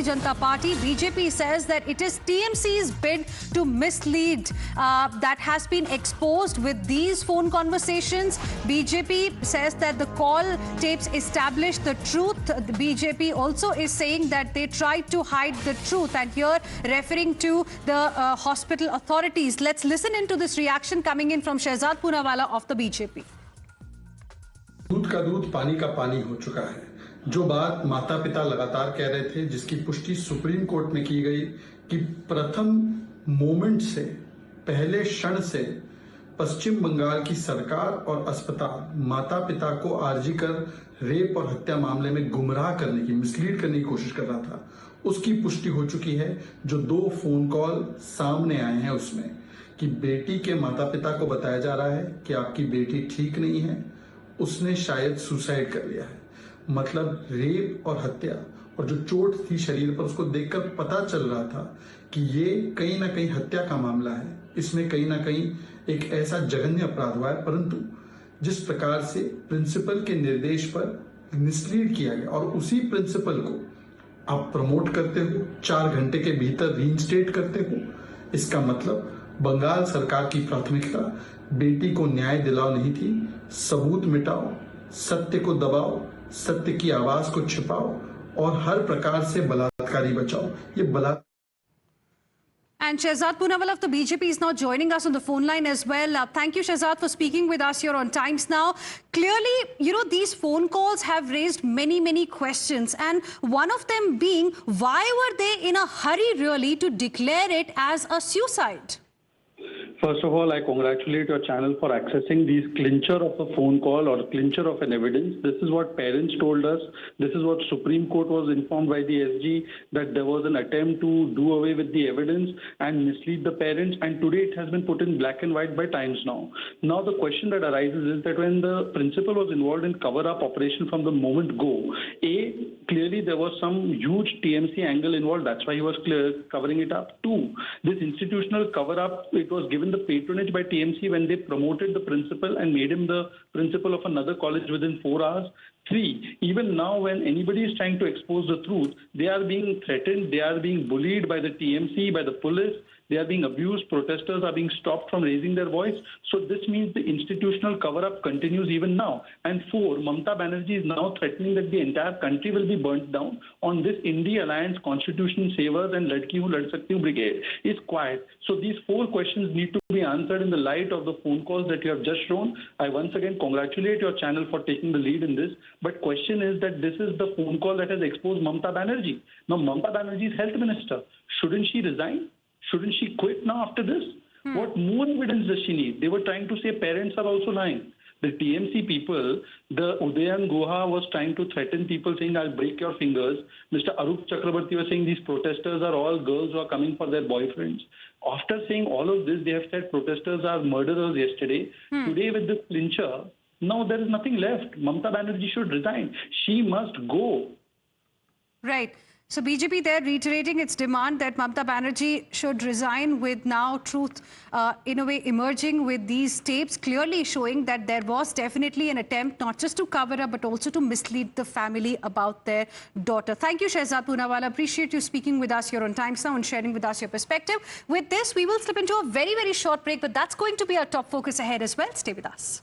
Bharatiya Janata Party, BJP says that it is TMC's bid to mislead that has been exposed with these phone conversations. BJP says that the call tapes establish the truth. The BJP also is saying that they tried to hide the truth, and here referring to the hospital authorities. Let's listen into this reaction coming in from Shehzad Poonawalla of the BJP. दूध का दूध पानी का पानी हो चुका है। जो बात माता पिता लगातार कह रहे थे, जिसकी पुष्टि सुप्रीम कोर्ट में की गई कि प्रथम मोमेंट से, पहले क्षण से पश्चिम बंगाल की सरकार और अस्पताल माता पिता को आरजी कर रेप और हत्या मामले में गुमराह करने की, मिसलीड करने की कोशिश कर रहा था, उसकी पुष्टि हो चुकी है। जो 2 फोन कॉल सामने आए हैं उसमें कि बेटी के माता पिता को बताया जा रहा है कि आपकी बेटी ठीक नहीं है, उसने शायद सुसाइड कर लिया है। मतलब रेप और हत्या, और जो चोट थी शरीर पर, उसको देखकर पता चल रहा था कि ये कहीं ना कहीं हत्या का मामला है। इसमें कहीं ना कहीं एक ऐसा जघन्य अपराध हुआ है, परंतु जिस प्रकार से प्रिंसिपल के निर्देश पर मिसलीड किया गया और उसी प्रिंसिपल को आप प्रमोट करते हो, 4 घंटे के भीतर रीइंस्टेट करते हो, इसका मतलब बंगाल सरकार की प्राथमिकता बेटी को न्याय दिलाओ नहीं थी, सबूत मिटाओ, सत्य को दबाओ, सत्य की आवाज को छिपाओ और हर प्रकार से बलात्कारी बचाओ। ये बलात्कार। And Shehzad Poonawalla of the BJP is now joining us on the phone line as well. Thank you, Shehzad, for speaking with us here on Times Now. Clearly, these phone calls have raised many questions, and one of them being, why were they in a hurry really to declare it as a suicide? First of all, I congratulate your channel for accessing these clincher of a phone call or clincher of an evidence. This is what parents told us. This is what Supreme Court was informed by the SG, that there was an attempt to do away with the evidence and mislead the parents. And today it has been put in black and white by Times Now. Now the question that arises is that when the principal was involved in cover-up operation from the moment go, clearly there was some huge TMC angle involved. That's why he was covering it up. 2, this institutional cover-up, it was given the patronage by TMC when they promoted the principal and made him the principal of another college within 4 hours. 3, even now when anybody is trying to expose the truth, they are being threatened, they are being bullied by the TMC, by the police, they are being abused, protesters are being stopped from raising their voice. So this means the institutional cover-up continues even now. And 4, Mamata Banerjee is now threatening that the entire country will be burnt down on this Indie Alliance Constitution Savers and Ladki Hu Lad Sakti Hu Brigade is quiet. So these 4 questions need to be answered in the light of the phone calls that you have just shown. I once again congratulate your channel for taking the lead in this. But question is that this is the phone call that has exposed Mamata Banerjee. Now Mamata Banerjee is health minister. Shouldn't she resign? Shouldn't she quit now after this? What more evidence does she need? They were trying to say parents are also lying. The TMC people, the Udayan Guha was trying to threaten people saying, I'll break your fingers. Mr. Arup Chakrabarti was saying these protesters are all girls who are coming for their boyfriends. After saying all of this, they have said protesters are murderers yesterday. Today with this clincher, now there is nothing left. Mamata Banerjee should resign. She must go. Right. So BJP there reiterating its demand that Mamata Banerjee should resign, with now truth in a way emerging with these tapes clearly showing that there was definitely an attempt not just to cover up but also to mislead the family about their daughter. Thank you, Shehzad Poonawalla. Appreciate you speaking with us here on Times Now and sharing with us your perspective. With this, we will slip into a very short break, but that's going to be our top focus ahead as well. Stay with us.